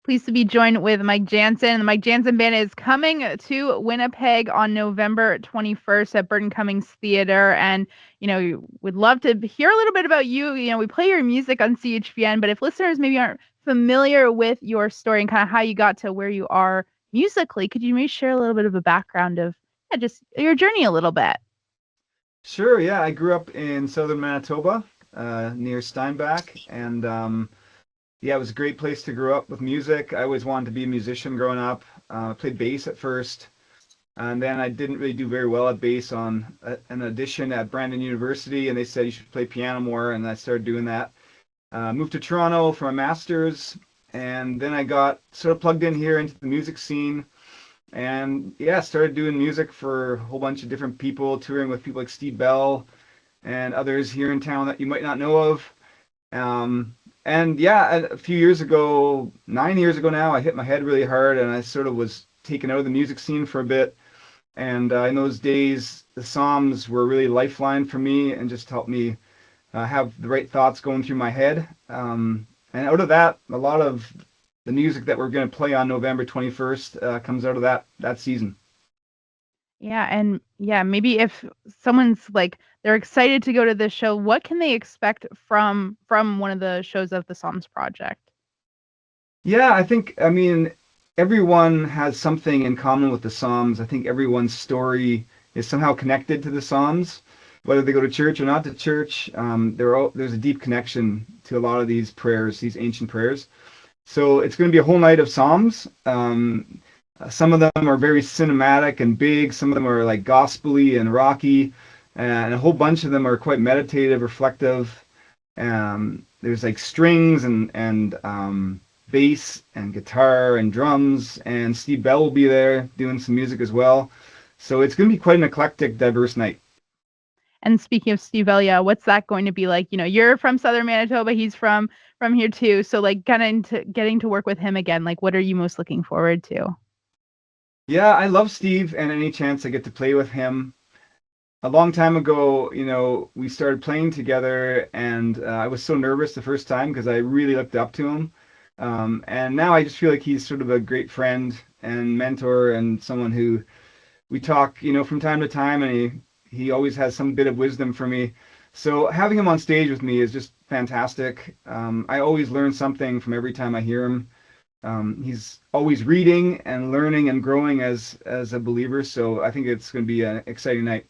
Pleased to be joined with Mike Janzen. The Mike Janzen Band is coming to Winnipeg on November 21st at Burton Cummings Theater. And, we'd love to hear a little bit about you. We play your music on CHBN, but if listeners maybe aren't familiar with your story and kind of how you got to where you are musically, could you maybe share a little bit of a background of just your journey a little bit? Sure, yeah. I grew up in southern Manitoba, near Steinbach, and yeah, it was a great place to grow up with music. I always wanted to be a musician growing up. I played bass at first, and then I didn't really do very well at bass on an audition at Brandon University, and they said you should play piano more, and I started doing that. Moved to Toronto for a master's, and then I got sort of plugged in here into the music scene. And yeah, started doing music for a whole bunch of different people, touring with people like Steve Bell and others here in town that you might not know of. And yeah, a few years ago, 9 years ago now, I hit my head really hard and I sort of was taken out of the music scene for a bit. And in those days, the Psalms were really lifeline for me and just helped me have the right thoughts going through my head. And out of that, a lot of the music that we're going to play on November 21st comes out of that season. Yeah, and yeah, maybe if someone's like they're excited to go to this show, what can they expect from one of the shows of the Psalms Project? Yeah, I mean, everyone has something in common with the Psalms. I think everyone's story is somehow connected to the Psalms, whether they go to church or not to church. There's a deep connection to a lot of these prayers, these ancient prayers. So it's going to be a whole night of Psalms. Some of them are very cinematic and big. Some of them are like gospely and rocky, and a whole bunch of them are quite meditative, reflective. There's like strings and bass and guitar and drums, and Steve Bell will be there doing some music as well. So it's going to be quite an eclectic, diverse night. And speaking of Steve Elia, what's that going to be like? You're from Southern Manitoba, he's from here too. So like getting to work with him again, like what are you most looking forward to? Yeah, I love Steve, and any chance I get to play with him. A long time ago, we started playing together, and I was so nervous the first time because I really looked up to him. And now I just feel like he's sort of a great friend and mentor and someone who we talk, from time to time, and he always has some bit of wisdom for me. So having him on stage with me is just fantastic. I always learn something from every time I hear him. He's always reading and learning and growing as a believer. So I think it's going to be an exciting night.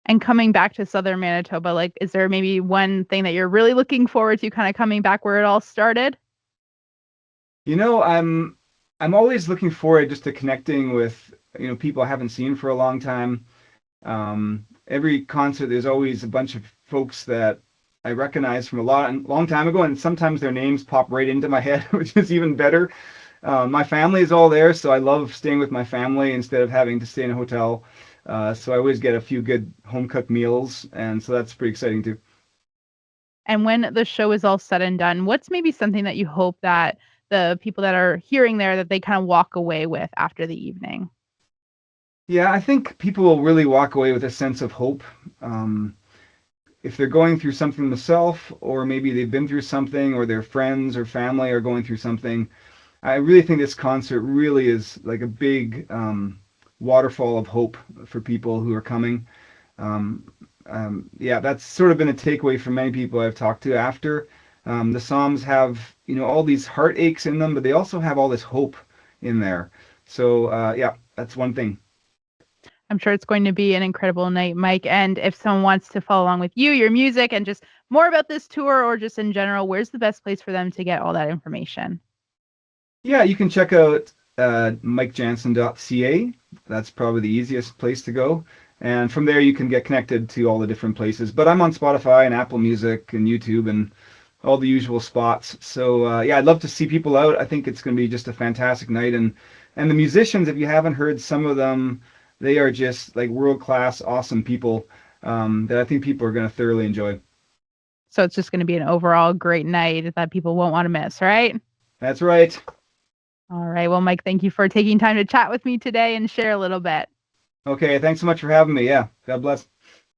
And coming back to Southern Manitoba, like is there maybe one thing that you're really looking forward to kind of coming back where it all started? You know, I'm always looking forward just to connecting with people I haven't seen for a long time. Every concert, there's always a bunch of folks that I recognize from a long time ago, and sometimes their names pop right into my head, which is even better. My family is all there, so I love staying with my family instead of having to stay in a hotel. So I always get a few good home cooked meals, and so that's pretty exciting too. And when the show is all said and done, what's maybe something that you hope that the people that are hearing there that they kind of walk away with after the evening? Yeah, I think people will really walk away with a sense of hope. Um, if they're going through something themselves, or maybe they've been through something, or their friends or family are going through something, I really think this concert really is like a big waterfall of hope for people who are coming. Um, yeah, that's sort of been a takeaway from many people I've talked to after. The Psalms have, all these heartaches in them, but they also have all this hope in there. So, yeah, that's one thing. I'm sure it's going to be an incredible night, Mike. And if someone wants to follow along with you, your music, and just more about this tour or just in general, where's the best place for them to get all that information? Yeah, you can check out mikejansen.ca. That's probably the easiest place to go. And from there, you can get connected to all the different places. But I'm on Spotify and Apple Music and YouTube and all the usual spots. So yeah, I'd love to see people out. I think it's going to be just a fantastic night. And the musicians, if you haven't heard some of them, they are just like world class, awesome people that I think people are going to thoroughly enjoy. So it's just going to be an overall great night that people won't want to miss, right? That's right. All right. Well, Mike, thank you for taking time to chat with me today and share a little bit. Okay, thanks so much for having me. Yeah, God bless.